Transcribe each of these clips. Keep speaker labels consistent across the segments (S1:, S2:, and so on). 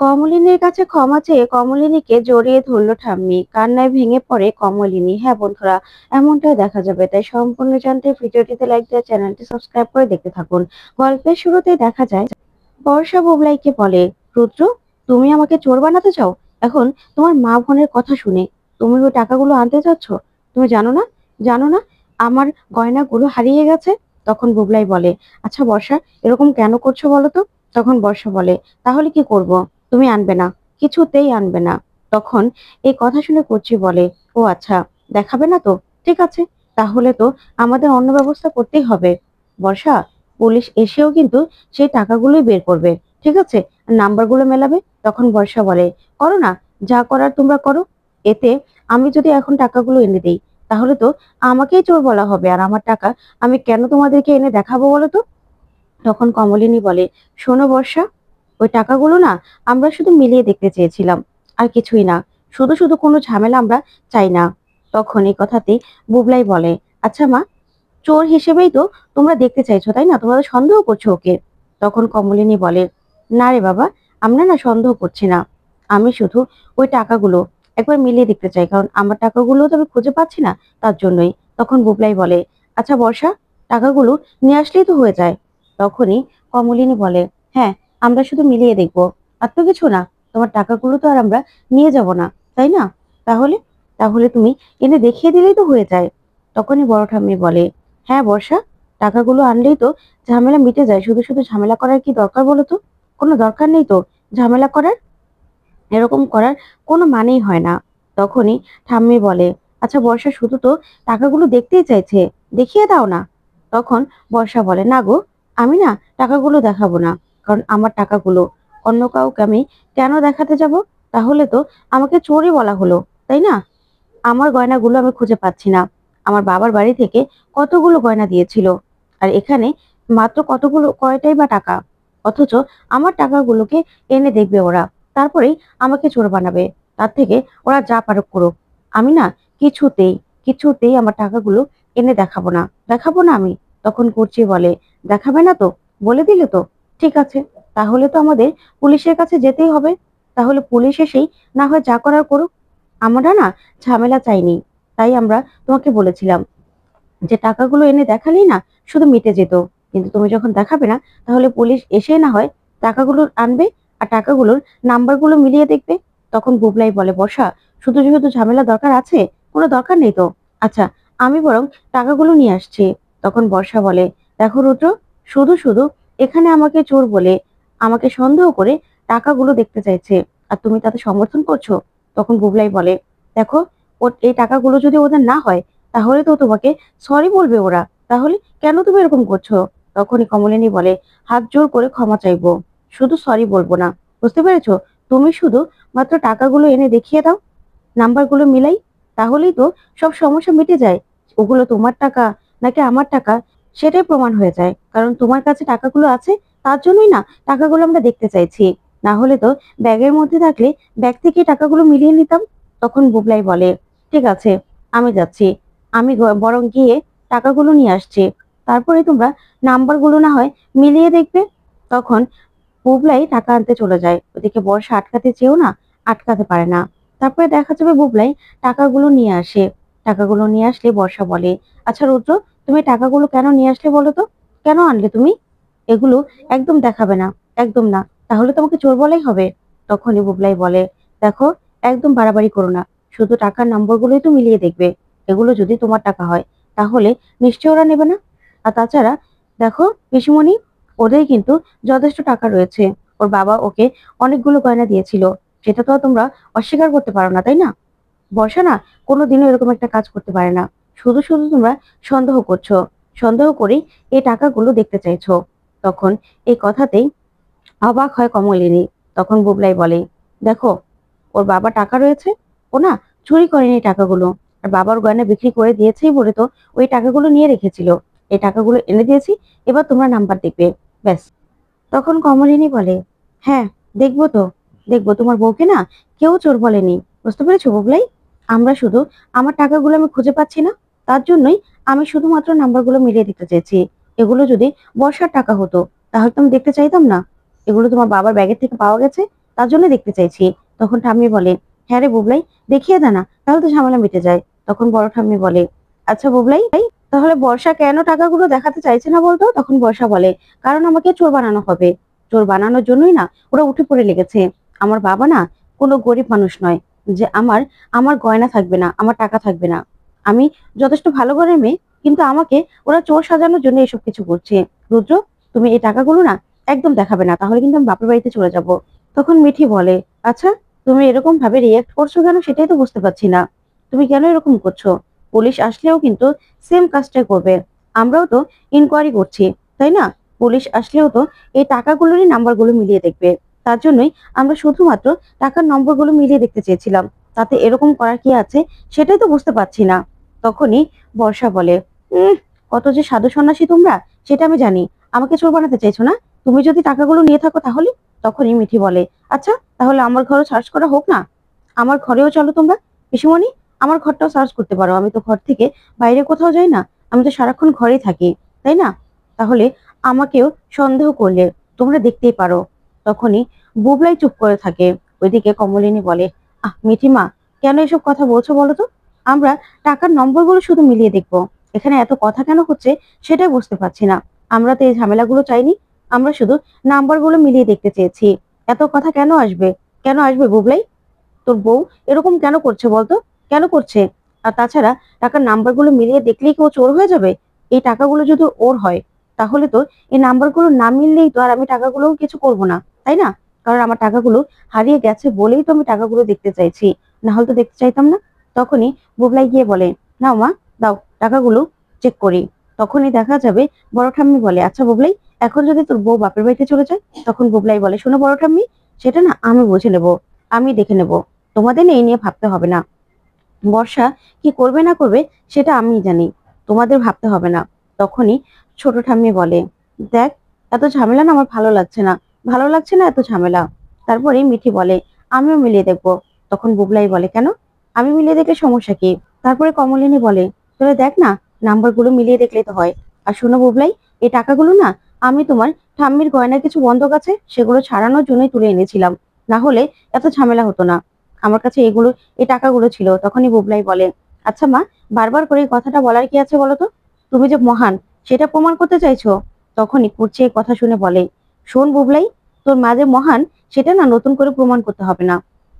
S1: কমলিনীর কাছে ক্ষমা চেয়ে কমলিনীকে জড়িয়ে ধরলো ঠাম্মি। কান্নায় ভেঙে পড়ে কমলিনী। হ্যাঁ বন্ধুরা, এমনটাই দেখা যাবে। তাই সম্পূর্ণ জানতে ভিডিওটিতে লাইক দিয়ে চ্যানেলটি সাবস্ক্রাইব করে দেখতে থাকুন। গল্পের শুরুতেই দেখা যায় বর্ষা বুবলাইকে বলে, রুদ্র, তুমি আমাকে চোর বানাতে চাও? এখন তোমার মা বোনের কথা শুনে তুমি ওই টাকাগুলো আনতে চাচ্ছ? তুমি জানো না আমার গয়নাগুলো হারিয়ে গেছে? তখন বুবলাই বলে, আচ্ছা বর্ষা, এরকম কেন করছো বলো তো? তখন বর্ষা বলে, তাহলে কি করব? তুমি আনবে না, কিছুতেই আনবে না। তখন এই কথা শুনে কচি বলে, ও আচ্ছা, দেখাবে না তো? ঠিক আছে, তাহলে তো আমাদের অন্য ব্যবস্থা করতেই হবে। বর্ষা, পুলিশ এসেও কিন্তু সেই টাকাগুলোই বের করবে, ঠিক আছে? নাম্বারগুলো মেলাবে। তখন বর্ষা বলে, করো না, যা করার তোমরা করো। এতে আমি যদি এখন টাকাগুলো এনে দিই, তাহলে তো আমাকেই চোর বলা হবে, আর আমার টাকা আমি কেন তোমাদেরকে এনে দেখাবো বলো তো? তখন কমলিনী বলে, শোনো বর্ষা, ওই টাকাগুলো না আমরা শুধু মিলিয়ে দেখতে চেয়েছিলাম, আর কিছুই না। শুধু শুধু কোনো ঝামেলা আমরা চাই না। তখন এই কথাতেই বুবলাই বলে, আচ্ছা মা, চোর হিসেবেই তো তোমরা দেখতে চাইছো, তাই না? তোমরা তো সন্দেহ করছো ওকে। তখন কমলিনী বলে, না রে বাবা, আমরা না সন্দেহ করছি না। আমি শুধু ওই টাকাগুলো একবার মিলিয়ে দেখতে চাই, কারণ আমার টাকাগুলো তো আমি খুঁজে পাচ্ছি না, তার জন্যই। তখন বুবলাই বলে, আচ্ছা বর্ষা, টাকাগুলো নিয়ে আসলেই তো হয়ে যায়। তখনই কমলিনী বলে, হ্যাঁ, আমরা শুধু মিলিয়ে দেখবো, আর তো কিছু না। তোমার টাকাগুলো তো আর আমরা নিয়ে যাব না, তাই না? তাহলে তাহলে তুমি এনে দেখিয়ে দিলেই তো হয়ে যায়। তখনই বড় ঠাম্মি বলে, হ্যাঁ বর্ষা, টাকাগুলো আনলেই তো ঝামেলা মিটে যায়। শুধু শুধু ঝামেলা করার কি দরকার বলো তো? কোনো দরকার নেই তো ঝামেলা করার। এরকম করার কোনো মানেই হয় না। তখনই ঠাম্মি বলে, আচ্ছা বর্ষা, শুধু তো টাকাগুলো দেখতেই চাইছে, দেখিয়ে দাও না। তখন বর্ষা বলে, না গো, আমি না টাকাগুলো দেখাবো না। কারণ আমার টাকাগুলো অন্য কাউকে আমি কেন দেখাতে যাব? তাহলে তো আমাকে চোরই বলা হলো, তাই না? আমার গয়নাগুলো আমি খুঁজে পাচ্ছি না। আমার বাবার বাড়ি থেকে কতগুলো গয়না দিয়েছিল, আর এখানে মাত্র কয়টাই বা টাকা। অথচ আমার টাকাগুলোকে এনে দেখবে ওরা, তারপরেই আমাকে চোর বানাবে। তার থেকে ওরা যা পারুক করুক, আমি না কিছুতেই কিছুতেই আমার টাকাগুলো এনে দেখাবো না আমি। তখন কুর্চি বলে, দেখাবে না তো? বলে দিলে তো, ঠিক আছে, তাহলে তো আমাদের পুলিশের কাছে যেতেই হবে। তাহলে পুলিশ এসেই না হয় যা করার করুক, আমরা না ঝামেলা চাইনি। তাই আমরা তোমাকে বলেছিলাম যে টাকাগুলো এনে দেখালেই না শুধু মিটে যেত। কিন্তু তুমি যখন দেখাবে না, তাহলে পুলিশ এসে না হয় টাকাগুলো আনবে, আর টাকাগুলোর নাম্বারগুলো মিলিয়ে দেখবে। তখন বুবলাই বলে, বর্ষা, শুধু শুধু ঝামেলা দরকার আছে? কোনো দরকার নেই তো। আচ্ছা, আমি বরং টাকাগুলো নিয়ে আসছি। তখন বর্ষা বলে, দেখো রুদ্র, শুধু শুধু এখানে আমাকে চোর বলে আমাকে সন্দেহ করে টাকাগুলো দেখতে চাইছে, আর তুমি তাতে সমর্থন করছো। তখন বুবলাই বলে, দেখো, এই টাকাগুলো যদি ওদের না হয়, তাহলে তো তোমাকে সরি বলবে ওরা। তাহলে কেন তুমি এরকম করছো? তখনই কমলিনী বলে, হাত জোর করে ক্ষমা চাইবো, শুধু সরি বলবো না। বুঝতে পেরেছো? তুমি শুধু মাত্র টাকাগুলো এনে দেখিয়ে দাও, নাম্বারগুলো মিলাই, তাহলেই তো সব সমস্যা মিটে যায়। ওগুলো তোমার টাকা নাকি আমার টাকা, সেটাই প্রমাণ হয়ে যায়। কারণ তোমার কাছে টাকাগুলো আছে, তার জন্যই না টাকাগুলো আমরা দেখতে চাইছি। না হলে তো ব্যাগের মধ্যে থাকলে ব্যাগ থেকে টাকাগুলো মিলিয়ে নিতাম। তখন বুবলাই বলে, ঠিক আছে, আমি যাচ্ছি। আমি বরং গিয়ে টাকাগুলো নিয়ে আসছি, তারপরে তোমরা নাম্বারগুলো না হয় মিলিয়ে দেখবে। তখন বুবলাই টাকা আনতে চলে যায়। ওদিকে বর্ষা আটকাতে চেয়েও না আটকাতে পারে না। তারপরে দেখা যাবে বুবলাই টাকাগুলো নিয়ে আসে। টাকাগুলো নিয়ে আসলে বর্ষা বলে, আচ্ছা রুদ্র, তুমি টাকাগুলো কেন নিয়ে আসলে বলো তো? কেন আনলে তুমি? এগুলো একদম দেখাবে না, একদম না, তাহলে তোমাকে চোর বলাই হবে। তখনই বুবলাই বলে, দেখো, একদম বাড়াবাড়ি করো না, শুধু টাকার নম্বরগুলোই তো মিলিয়ে দেখবে। এগুলো যদি তোমার টাকা হয়, তাহলে নিশ্চয় ওরা নেবে না। আর তাছাড়া দেখো পিসিমণি, ওদের কিন্তু যথেষ্ট টাকা রয়েছে। ওর বাবা ওকে অনেকগুলো গয়না দিয়েছিল, সেটা তো আর তোমরা অস্বীকার করতে পারো না, তাই না? বর্ষা না কোনোদিনও এরকম একটা কাজ করতে পারে না। শুধু শুধু তোমরা সন্দেহ করছো, সন্দেহ করেই এই টাকাগুলো দেখতে চাইছো। তখন এই কথাতেই অবাক হয় কমলিনী। তখন বুবলাই বলে, দেখো, ওর বাবা টাকা রয়েছে, ও না চুরি করেনি টাকাগুলো। আর বাবার গয়না বিক্রি করে দিয়েছেই বলে তো ওই টাকাগুলো নিয়ে রেখেছিল। এই টাকাগুলো এনে দিয়েছি, এবার তোমরা নাম্বার দেখবে, ব্যাস। তখন কমলিনী বলে, হ্যাঁ, দেখবো তো, দেখবো। তোমার বউকে না কেউ চোর বলেনি, বুঝতে পেরেছো বুবলাই? আমরা শুধু আমার টাকাগুলো আমি খুঁজে পাচ্ছি না, তার জন্যই আমি শুধুমাত্র নাম্বারগুলো মিলিয়ে দিতে চেয়েছি। এগুলো যদি বর্ষার টাকা হতো, তাহলে তো আমি দেখতে চাইতাম না। এগুলো তোমার বাবার ব্যাগের থেকে পাওয়া গেছে, তার জন্য দেখতে চাইছি। তখন ঠাম্মি বলে, হ্যাঁ রে বুবলাই, দেখিয়ে দে না, তাহলে তো ঝামেলা মিটে যায়। তখন বড় ঠাম্মি বলে, আচ্ছা বুবলাই, তাহলে বর্ষা কেন টাকাগুলো দেখাতে চাইছে না বলতো? তখন বর্ষা বলে, কারণ আমাকে চোর বানানো হবে। চোর বানানোর জন্যই না ওরা উঠে পড়ে লেগেছে। আমার বাবা না কোনো গরিব মানুষ নয় যে আমার আমার গয়না থাকবে না, আমার টাকা থাকবে না। আমি যথেষ্ট ভালো ঘরের মেয়ে, কিন্তু আমাকে ওরা চোর সাজানোর জন্য এসব কিছু করছে। রুদ্র, তুমি এই টাকাগুলো না একদম দেখাবে না, তাহলে কিন্তু আমি বাপের বাড়িতে চলে যাব। তখন মিঠি বলে, আচ্ছা তুমি এরকম ভাবে রিয়েক্ট করছো কেন সেটাই তো বুঝতে পারছি না। তুমি কেন এরকম করছো? পুলিশ আসলেও কিন্তু সেম কাজটাই করবে। আমরাও তো ইনকোয়ারি করছি, তাই না? পুলিশ আসলেও তো এই টাকাগুলোরই নাম্বারগুলো মিলিয়ে দেখবে। তার জন্যই আমরা শুধুমাত্র টাকার নম্বরগুলো মিলিয়ে দেখতে চেয়েছিলাম। তাতে এরকম করার কি আছে সেটাই তো বুঝতে পারছি না। তখনই বর্ষা বলে, উম কত যে সাধু সন্ন্যাসী তোমরা, সেটা আমি জানি। আমাকে চোর বানাতে চাইছো না? তুমি যদি টাকাগুলো নিয়ে থাকো তাহলে? তখনই মিঠি বলে, আচ্ছা তাহলে আমার ঘরও সার্চ করা হোক না। আমার ঘরেও চলো তোমরা পিসিমণি, আমার ঘরটাও সার্চ করতে পারো। আমি তো ঘর থেকে বাইরে কোথাও যাই না, আমি তো সারাক্ষণ ঘরেই থাকি, তাই না? তাহলে আমাকেও সন্দেহ করলে তোমরা দেখতেই পারো। তখনই বুবলাই চুপ করে থাকে। ওইদিকে কমলিনী বলে, মিঠিমা, কেন এসব কথা বলছো বলো তো? আমরা টাকার নম্বরগুলো শুধু মিলিয়ে দেখবো। এখানে এত কথা কেন হচ্ছে সেটাই বুঝতে পারছি না। আমরা তো এই ঝামেলাগুলো চাইনি, আমরা শুধু নাম্বারগুলো মিলিয়ে দেখতে চেয়েছি। এত কথা কেন আসবে? কেন আসবে বুবলাই? তোর বউ এরকম কেন করছে বলতো? কেন করছে? আর তাছাড়া টাকার নাম্বারগুলো মিলিয়ে দেখলেই কি ও চোর হয়ে যাবে? এই টাকাগুলো যদি ওর হয়, তাহলে তো এই নাম্বারগুলো না মিললেই তো আর আমি টাকাগুলো কিছু করব না, তাই না? কারণ আমার টাকাগুলো হারিয়ে গেছে বলেই তো আমি টাকাগুলো দেখতে চাইছি, না হলে তো দেখতে চাইতাম না। তখনই বুবলাই গিয়ে বলে, নাও মা, দাও টাকাগুলো চেক করি। তখনই দেখা যাবে বড় ঠাম্মি বলে, আচ্ছা বুবলাই, এখন যদি তোর বউ বাপের বাড়িতে চলে যায়? তখন বুবলাই বলে, শোনো বড় ঠাম্মি, সেটা না আমি বুঝে নেব, আমি দেখে নেব। তোমাদের এই নিয়ে ভাবতে হবে না। বর্ষা কি করবে না করবে সেটা আমি জানি, তোমাদের ভাবতে হবে না। তখনই ছোট ঠাম্মি বলে, দেখ, এত ঝামেলা না আমার ভালো লাগছে না, ভালো লাগছে না এত ঝামেলা। তারপরে মিঠি বলে, আমিও মিলিয়ে দেখবো। তখন বুবলাই বলে, কেন? আমি মিলিয়ে দেখলে সমস্যা কি? তারপরে কমলিনী বলে, তোরা দেখ না, নাম্বারগুলো মিলিয়ে দেখলেই তো হয়। আর শোনো বুবলাই, এই টাকাগুলো না আমি তোমার ঠাম্মির গয়নার কিছু বন্ধক আছে, সেগুলো ছাড়ানোর জন্যই তুলে এনেছিলাম, না হলে এত ঝামেলা হতো না। আমার কাছে এগুলো, এই টাকাগুলো ছিল। তখনই বুবলাই বলে, আচ্ছা মা, বারবার করে এই কথাটা বলার কি আছে বলো তো? তুমি যে মহান সেটা প্রমাণ করতে চাইছো? তখনই কুর্চি এই কথা শুনে বলে, শোন বুবলাই, তোর মা যে মহান সেটা না নতুন করে প্রমাণ করতে হবে না।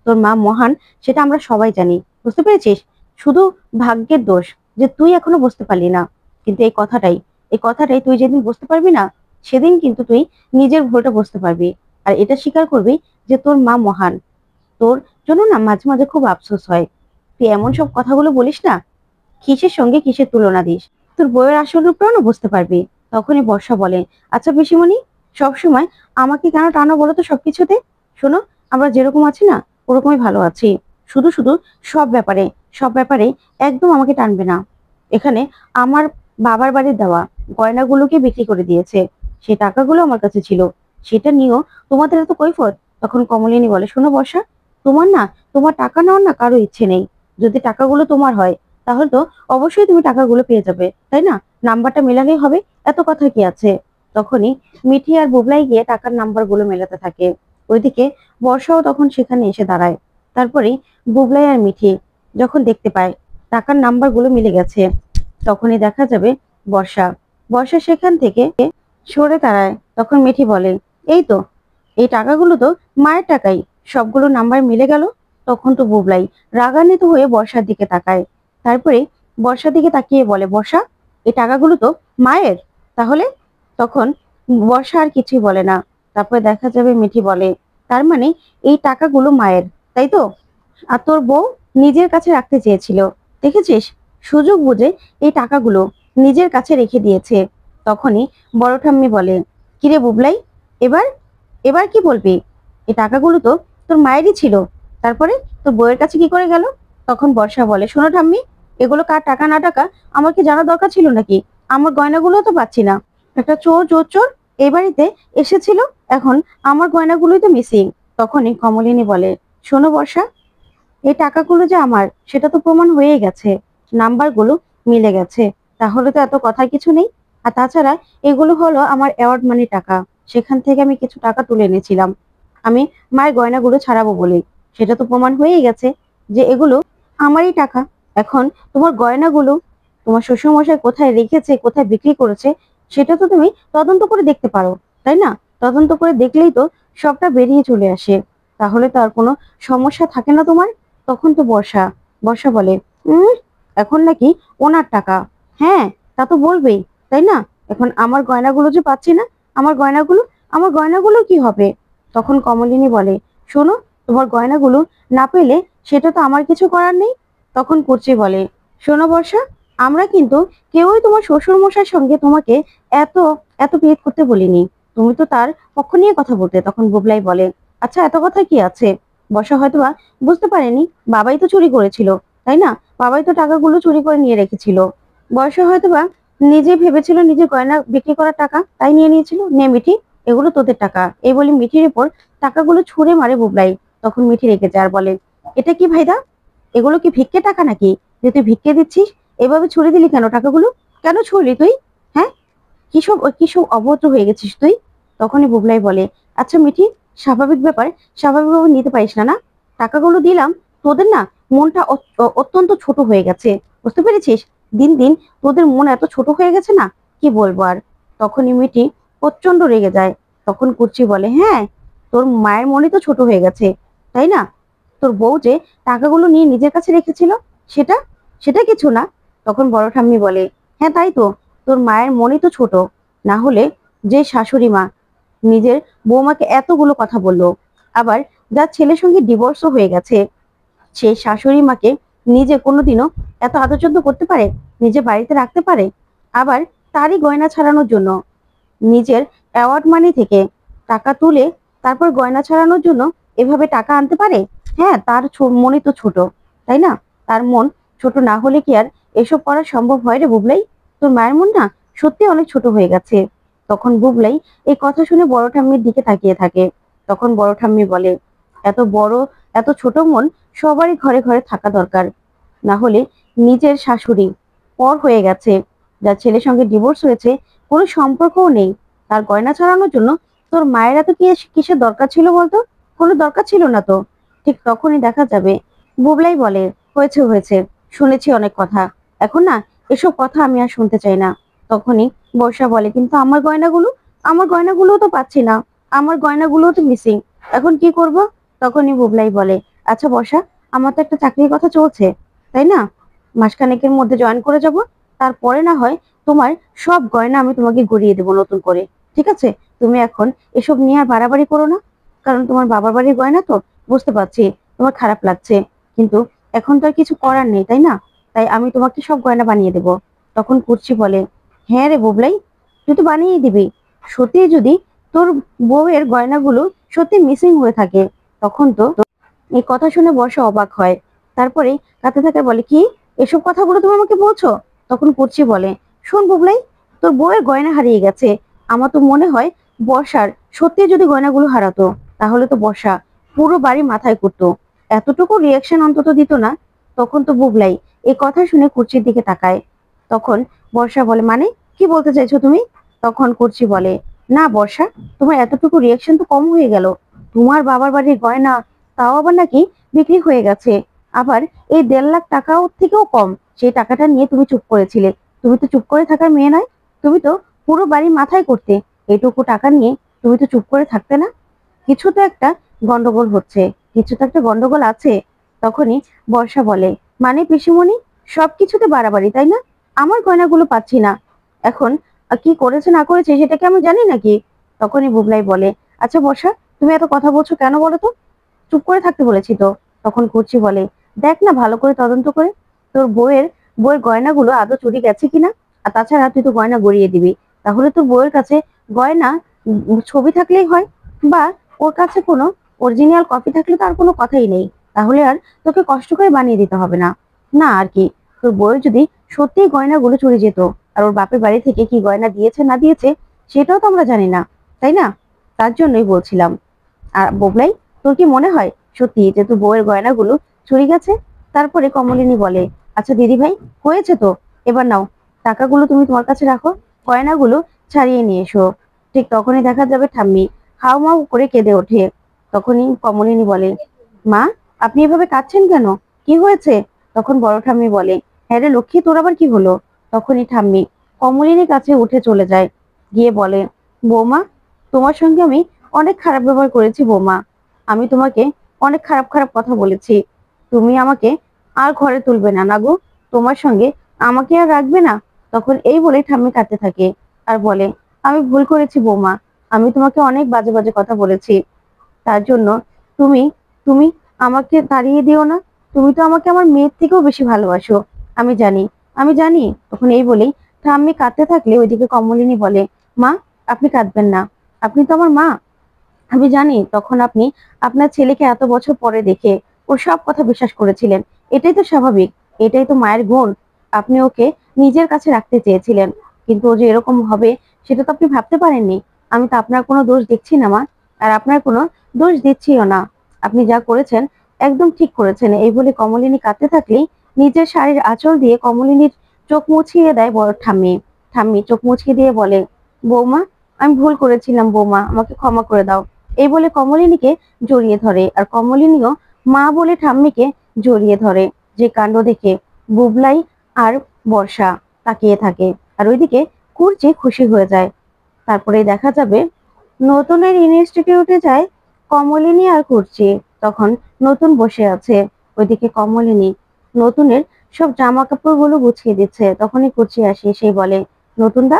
S1: তোর মা মহান সেটা আমরা সবাই জানি, বুঝতে পেরেছিস? শুধু ভাগ্যের দোষ যে তুই এখনো বুঝতে পারলি না। কিন্তু এই কথাটাই তুই যেদিন বুঝতে পারবি না, সেদিন কিন্তু তুই নিজের ভুলটা বুঝতে পারবি। আর এটা স্বীকার করবি যে তোর মা মহান। তোর জন্য না মাঝে মাঝে খুব আফসোস হয়, তুই এমন সব কথাগুলো বলিস না, কিসের সঙ্গে কিসের তুলনা দিস। তোর বইয়ের আসল রূপটাও না বুঝতে পারবি। তখনই বর্ষা বলে, আচ্ছা পিসিমণি, সবসময় আমাকে কেন টানো বলো তো সবকিছুতে? শোনো, আমরা যেরকম আছি না ওরকমই ভালো আছি। শুধু শুধু সব ব্যাপারে সব ব্যাপারে একদম আমাকে টানবে না। এখানে আমার বাবার বাড়ির দেওয়া গয়নাগুলোকে বিক্রি করে দিয়েছে, সেই টাকাগুলো আমার কাছে ছিল, সেটা নিয়েও তোমাদের এত কৈফত। তখন কমলিনী বলে, শোনো বর্ষা, তোমার না, তোমার টাকা নেওয়ার না কারো ইচ্ছে নেই। যদি টাকাগুলো তোমার হয়, তাহলে তো অবশ্যই তুমি টাকাগুলো পেয়ে যাবে, তাই না? নাম্বারটা মেলালেই হবে, এত কথা কি আছে? তখনই মিঠি আর বুবলাই গিয়ে টাকার নাম্বারগুলো মেলাতে থাকে। ওইদিকে বর্ষাও তখন সেখানে এসে দাঁড়ায়। তারপরেই বুবলাই আর মিঠি যখন দেখতে পায় টাকার নাম্বারগুলো মিলে গেছে, তখনই দেখা যাবে বর্ষা বর্ষা সেখান থেকে সরে দাঁড়ায়। তখন মিঠি বলে, এই তো, এই টাকাগুলো তো মায়ের টাকাই, সবগুলো নাম্বার মিলে গেল। তখন তো বুবলাই রাগান্বিত হয়ে বর্ষার দিকে তাকায়। তারপরে বর্ষার দিকে তাকিয়ে বলে, বর্ষা, এই টাকাগুলো তো মায়ের, তাহলে? তখন বর্ষা আর কিছুই বলে না। তারপরে দেখা যাবে মিঠি বলে, তার মানে এই টাকাগুলো মায়ের, তাই তো? আর তোর বউ নিজের কাছে রাখতে চেয়েছিল, দেখেছিস? সুযোগ বুঝে এই টাকাগুলো নিজের কাছে রেখে দিয়েছে। তখনই বড় ঠাম্মি বলে, কিরে বুবলাই, এবার এবার কি বলবি? এই টাকাগুলো তো তোর মায়েরই ছিল, তারপরে তোর বউয়ের কাছে কি করে গেল? তখন বর্ষা বলে, শোনো ঠাম্মি, এগুলো কার টাকা না টাকা আমার কি জানা দরকার ছিল নাকি? আমার গয়নাগুলো তো পাচ্ছি না। একটা চোর চোর চোর এই বাড়িতে এসেছিল, এখন আমার গয়নাগুলোই তো মিসিং। তখনই কমলিনী বলে, শোনো বর্ষা, এই টাকাগুলো যে আমার সেটা তো প্রমাণ হয়ে গেছে, নাম্বারগুলো মিলে গেছে, তাহলে তো এত কথার কিছু নেই। আর তাছাড়া এগুলো হলো আমার অ্যাওয়ার্ড মানি টাকা, সেখান থেকে আমি কিছু টাকা তুলে এনেছিলাম। আমি মায়ের গয়নাগুলো ছাড়াবো বলে। সেটা তো প্রমাণ হয়েই গেছে যে এগুলো আমারই টাকা। এখন তোমার গয়নাগুলো তোমার শ্বশুরমশাই কোথায় রেখেছে, কোথায় বিক্রি করেছে, সেটা তো তুমি তদন্ত করে দেখতে পারো, তাই না? তদন্ত করে দেখলেই তো সবটা বেরিয়ে চলে আসে। তাহলে তো আর কোনো সমস্যা থাকে না তোমার। তখন তো বর্ষা বর্ষা বলে, উম এখন নাকি ওনার টাকা। হ্যাঁ, তা তো বলবেই, তাই না? এখন আমার গয়নাগুলো যে পাচ্ছি না, আমার গয়নাগুলো আমার গয়নাগুলো কি হবে? তখন কমলিনী বলে, শোনো, তোমার গয়নাগুলো না পেলে সেটা তো আমার কিছু করার নেই। তখন কুর্চি বলে, শোনো বর্ষা, আমরা কিন্তু কেউই তোমার শ্বশুর মশাইয়ের সঙ্গে তোমাকে এত এত বিয়ে করতে বলিনি। তুমি তো তার পক্ষ নিয়ে কথা বলতে। তখন বুবলাই বলে, আচ্ছা, এত কথা কি আছে? বর্ষা হয়তোবা বুঝতে পারেনি বাবাই তো চুরি করেছিল, তাই না? বাবাই তো টাকাগুলো চুরি করে নিয়ে রেখেছিল। বর্ষা হয়তোবা নিজে ভেবেছিল নিজে গয়না বিক্রি করার টাকা, তাই নিয়ে নিয়েছিল। নে মিঠি, এগুলো তোদের টাকা। এই বলে মিঠির উপর টাকাগুলো ছুঁড়ে মারে বুবলাই। তখন মিঠি রেখে যায় আর বলে, এটা কি ভাইদা? এগুলো কি ভিক্ষে টাকা নাকি যে তুই ভিক্ষে দিচ্ছিস? এভাবে ছুড়ে দিলি কেন টাকাগুলো? কেন ছুড়লি তুই? হ্যাঁ, কিসব অভদ্র হয়ে গেছিস তুই? তখনই বুবলাই বলে, আচ্ছা মিঠি, স্বাভাবিক ব্যাপার, স্বাভাবিকভাবে নিতে পারিস না? না, টাকাগুলো দিলাম, তোদের না মনটা অত্যন্ত ছোট হয়ে গেছে, বুঝতে পেরেছিস? দিন দিন তোদের মন এত ছোট হয়ে গেছে না, কি বলবো আর। তখনই মিঠি প্রচন্ড রেগে যায়। তখন কুর্চি বলে, হ্যাঁ, তোর মায়ের মনই তো ছোট হয়ে গেছে, তাই না? তোর বউ যে টাকাগুলো নিয়ে নিজের কাছে রেখেছিল, সেটা সেটা কিছু না। তখন বড় ঠাম্মি বলে, হ্যাঁ তাই তো, তোর মায়ের মনই তো ছোট। না হলে যে শাশুড়ি মা নিজের বৌমাকে এতগুলো কথা বললো, আবার যার ছেলের সঙ্গে ডিভোর্সও হয়ে গেছে, সেই শাশুড়ি মাকে নিজে কোনোদিনও এত আদর করতে পারে, নিজে বাড়িতে রাখতে পারে? আবার তারই গয়না ছাড়ানোর জন্য নিজের অ্যাওয়ার্ড মানি থেকে টাকা তুলে তারপর গয়না ছাড়ানোর জন্য এভাবে টাকা আনতে পারে? হ্যাঁ, তার মনই তো ছোট, তাই না? তার মন ছোট না হলে কি আর এসব করা সম্ভব হয় রে বুবলাই? তোর মায়ের মন না সত্যি অনেক ছোট হয়ে গেছে। তখন বুবলাই এই কথা শুনে বড় ঠাম্মির দিকে তাকিয়ে থাকে। তখন বড় ঠাম্মি বলে, এত বড় এত ছোট মন সবারই ঘরে ঘরে থাকা দরকার। না হলে নিজের শাশুড়ি পর হয়ে গেছে, যার ছেলের সঙ্গে ডিভোর্স হয়েছে, কোনো সম্পর্কও নেই, তার গয়না ছাড়ানোর জন্য তোর মায়ের এত কিসের দরকার ছিল বলতো? কোনো দরকার ছিল না তো। ঠিক তখনই দেখা যাবে বুবলাই বলে, হয়েছে হয়েছে, শুনেছি অনেক কথা, এখন না এসব কথা আমি আর শুনতে চাই না। তখনই বর্ষা বলে, কিন্তু আমার গয়নাগুলোও তো পাচ্ছি না, আমার গয়নাগুলোও তো মিসিং, এখন কি করব? তখনই বুবলাই বলে, আচ্ছা বর্ষা, আমার তো একটা চাকরির কথা চলছে, তাই না? মাসখানেকের মধ্যে জয়েন করে যাব, তারপরে না হয় তোমার সব গয়না আমি তোমাকে গড়িয়ে দেবো নতুন করে, ঠিক আছে? তুমি এখন এসব নিয়ে আর বাড়াবাড়ি করো না, কারণ তোমার বাবার বাড়ির গয়না তো, বুঝতে পারছি তোমার খারাপ লাগছে, কিন্তু এখন তো আর কিছু করার নেই, তাই না? তাই আমি তোমাকে সব গয়না বানিয়ে দেব। তখন কুর্চি বলে, হ্যাঁ রে বুবলাই, তুই তো বানিয়ে দিবি। সত্যি যদি তোর বউয়ের গয়নাগুলো সত্যি মিসিং হয়ে থাকে, তখন তো। এই কথা শুনে বর্ষা অবাক হয়। তারপরে কাঁদতে থাকে, বলে, কি এসব কথাগুলো তুমি আমাকে বলছো? তখন কুর্চি বলে, শোন বুবলাই, তোর বউয়ের গয়না হারিয়ে গেছে। আমার তো মনে হয় বর্ষার সত্যি যদি গয়নাগুলো হারাতো, তাহলে তো বর্ষা পুরো বাড়ি মাথায় করতো, এতটুকু রিয়াকশন অন্তত দিত না। তখন তো বুবলাই এই কথা শুনে কুর্চির দিকে তাকায়। তখন বর্ষা বলে, মানে কি বলতে চাইছো তুমি? তখন কুর্চি বলে, না বর্ষা, তোমার এতটুকু রিয়াকশন তো কম হয়ে গেল। তোমার বাবার বাড়ির গয়না, তাও আবার নাকি বিক্রি হয়ে গেছে। আবার এই 1.5 লাখ টাকাও থেকেও কম, সেই টাকাটা নিয়ে তুমি চুপ করেছিলে। তুমি তো চুপ করে থাকার মেয়ে নয়, তুমি তো পুরো বাড়ি মাথায় করতে। এটুকু টাকা নিয়ে তুমি তো চুপ করে থাকতে না। কিছু তো একটা গন্ডগোল হচ্ছে, কিছু তো একটা গন্ডগোল আছে। তখনই বর্ষা বলে, মানে পিসিমণি, সবকিছুতে বাড়াবাড়ি, তাই না? আমার গয়নাগুলো পাচ্ছি না, এখন কি করেছে না করেছে সেটা কি আমি জানি নাকি? তখনই বুবলাই বলে, আচ্ছা বর্ষা, তুমি এত কথা বলছো কেন বলো তো? চুপ করে থাকতে বলেছি তো। তখন কুচি বলে, দেখ না ভালো করে তদন্ত করে, তোর বইয়ের গয়নাগুলো আদৌ চুরি গেছে কিনা। আর তাছাড়া তুই তো গয়না গড়িয়ে দিবি, তাহলে তোর বইয়ের কাছে গয়না ছবি থাকলেই হয়, বা ওর কাছে কোনো অরিজিনাল কপি থাকলে তার কোনো কথাই নেই, তাহলে আর তোকে কষ্ট করে বানিয়ে দিতে হবে না। না আর কি, তোর বইয়ের যদি সত্যিই গয়নাগুলো চুরি যেত, আর ওর বাপের বাড়ি থেকে কি গয়না দিয়েছে না দিয়েছে সেটাও তো আমরা জানি না, তাই না? তার জন্যই বলছিলাম। আর ববলাই, তোর কি মনে হয় সত্যি যে তোর বউয়ের গয়নাগুলো চুরি গেছে? তারপরে কমলিনী বলে, আচ্ছা দিদি ভাই, হয়েছে তো, এবার নাও, টাকাগুলো তুমি তোমার কাছে রাখো, গয়নাগুলো ছাড়িয়ে নিয়ে এসো। ঠিক তখনই দেখা যাবে ঠাম্মি হাউমাউ করে কেঁদে ওঠে। তখনই কমলিনী বলে, মা আপনি এভাবে কাঁদছেন কেন? কি হয়েছে? তখন বড় ঠাম্মি বলে, হ্যাঁ রে লক্ষ্মী, তোর আবার কি হলো? তখনই ঠাম্মি কমলিনীর কাছে উঠে চলে যায়, গিয়ে বলে, বৌমা তোমার সঙ্গে আমি অনেক খারাপ ব্যবহার করেছি বৌমা। আমি তোমাকে অনেক খারাপ খারাপ কথা বলেছি। তুমি আমাকে আর ঘরে তুলবে না না গো? তোমার সঙ্গে আমাকে আর রাখবে না? তখন এই বলে ঠাম্মি কাঁদতে থাকে আর বলে, আমি ভুল করেছি বৌমা। আমি তোমাকে অনেক বাজে বাজে কথা বলেছি। তার জন্য তুমি তুমি আমাকে তাড়িয়ে দিও না। তুমি তো আমাকে আমার মেয়ের থেকেও বেশি ভালোবাসো। আমি জানি, আমি জানি। তখন এই বলেই ঠাম্মি কাঁদতে থাকলে ওইদিকে কমলিনী বলে, মা আপনি কাঁদবেন না। আপনি তো আমার মা। আমি জানি তখন আপনি আপনার ছেলেকে এত বছর পরে দেখে ওর সব কথা বিশ্বাস করেছিলেন। এটাই তো স্বাভাবিক, এটাই তো মায়ের গুণ। আপনি ওকে নিজের কাছে রাখতে চেয়েছিলেন, কিন্তু ও যে এরকম হবে সেটা তো আপনি ভাবতে পারেননি। আমি তো আপনার কোনো দোষ দেখছি না মা, আর আপনার কোনো দোষ দিচ্ছিও না। আপনি যা করেছেন একদম ঠিক করেছেন। এই বলে কমলিনী কাঁদতে থাকলেই নিজের শাড়ির আঁচল দিয়ে কমলিনীর চোখ মুছিয়ে দেয় বড় ঠাম্মি। ঠাম্মি চোখ মুছিয়ে দিয়ে বলে, বৌমা আমি ভুল করেছিলাম বৌমা, আমাকে ক্ষমা করে দাও। এই বলে কমলিনীকে জড়িয়ে ধরে, আর কমলিনীও মা বলে ঠাম্মিকে জড়িয়ে ধরে। যে কাণ্ড দেখে বুবলাই আর বর্ষা তাকিয়ে থাকে, আর ওইদিকে কুর্চি খুশি হয়ে যায়। তারপরে দেখা যাবে নতুনের ইনস্টিটিউটে যায় কমলিনী আর কুর্চি। তখন নতুন বসে আছে, ওইদিকে কমলিনী নতুনের সব জামা কাপড় গুলো গুছিয়ে দিচ্ছে। তখনই কুর্চি আসে, সেই বলে, নতুন দা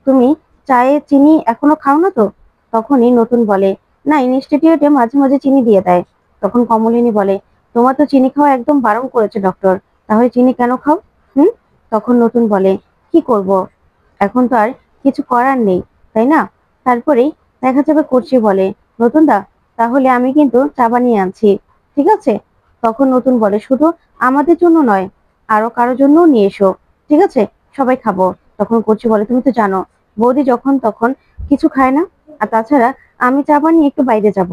S1: তুমি চায়ে চিনি এখনো খাও না তো? তখনই নতুন বলে, না ইনস্টিটিউটে মাঝে মাঝে চিনি দিয়ে দেয়। তখন কমলিনী বলে, তোমার তো চিনি খাওয়া একদম বারণ করেছে ডক্টর, তাহলে চিনি কেন খাও? হুম? তখন নতুন বলে, কি করব, এখন তো আর কিছু করার নেই, তাই না? তারপরেই দেখা যাবে কুর্চি বলে, নতুন দা তাহলে আমি কিন্তু চা বানিয়ে আনছি, ঠিক আছে? তখন নতুন বলে, শুধু আমাদের জন্য নয়, আরো কারোর জন্য নিয়ে এসো, ঠিক আছে? সবাই খাবো। তখন কুর্চি বলে, তুমি তো জানো বৌদি যখন তখন কিছু খায় না, আর তাছাড়া আমি চা বানিয়ে একটু বাইরে যাব।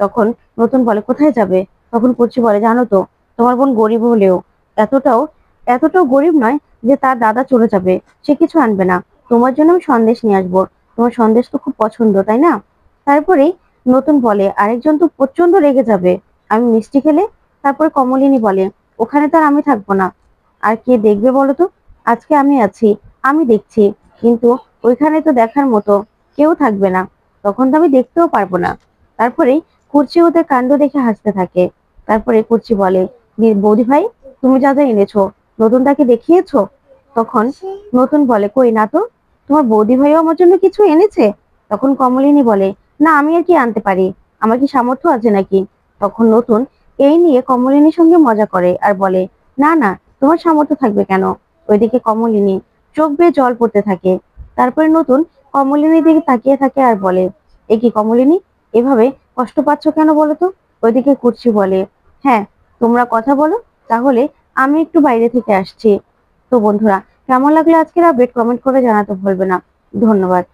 S1: তখন নতুন বলে, কোথায় যাবে? তখন কুর্চি বলে, জানো তো তোমার বোন গরিব হলেও এতটাও এতটাও গরিব নয় যে তার দাদা চলে যাবে, সে কিছু আনবে না। তোমার জন্য আমি সন্দেশ নিয়ে আসবো, তোমার সন্দেশ তো খুব পছন্দ তাই না? তারপরেই নতুন বলে, আরেকজন তো প্রচন্ড রেগে যাবে আমি মিষ্টি খেলে। তারপরে কমলিনী বলে, ওখানে তো আর আমি থাকবো না, আর কে দেখবে বলো তো? আজকে আমি আছি, আমি দেখছি, কিন্তু ওইখানে তো দেখার মতো কেউ থাকবে না, তখন তো আমি দেখতেও পারবো না। তারপরেই কুর্চি ওদের কাণ্ড দেখে হাসতে থাকে। তারপরে কুর্চি বলে, বৌদি ভাই তুমি যা যা এনেছো নতুনটাকে দেখিয়েছো? তখন নতুন বলে, কই না তো, তোমার বৌদি ভাইও আমার জন্য কিছু এনেছে। তখন কমলিনী বলে, না আমি আর কি আনতে পারি, আমার কি সামর্থ্য আছে নাকি? তখন নতুন এই নিয়ে কমলিনীর সঙ্গে মজা করে আর বলে, না না তোমার সামর্থ্য থাকবে কেন? ওইদিকে কমলিনী চোখ বেয়ে জল পড়তে থাকে। তারপরে নতুন কমলিনীর দিকে তাকিয়ে থাকে আর বলে, এ কি কমলিনী, এভাবে কষ্ট পাচ্ছ কেন বলো তো? ওইদিকে কুর্চি বলে, হ্যাঁ তোমরা কথা বলো, তাহলে আমি একটু বাইরে থেকে আসছি। তো বন্ধুরা, কেমন লাগলো আজকের আপডেট কমেন্ট করে জানাতে ভুলবে না। ধন্যবাদ।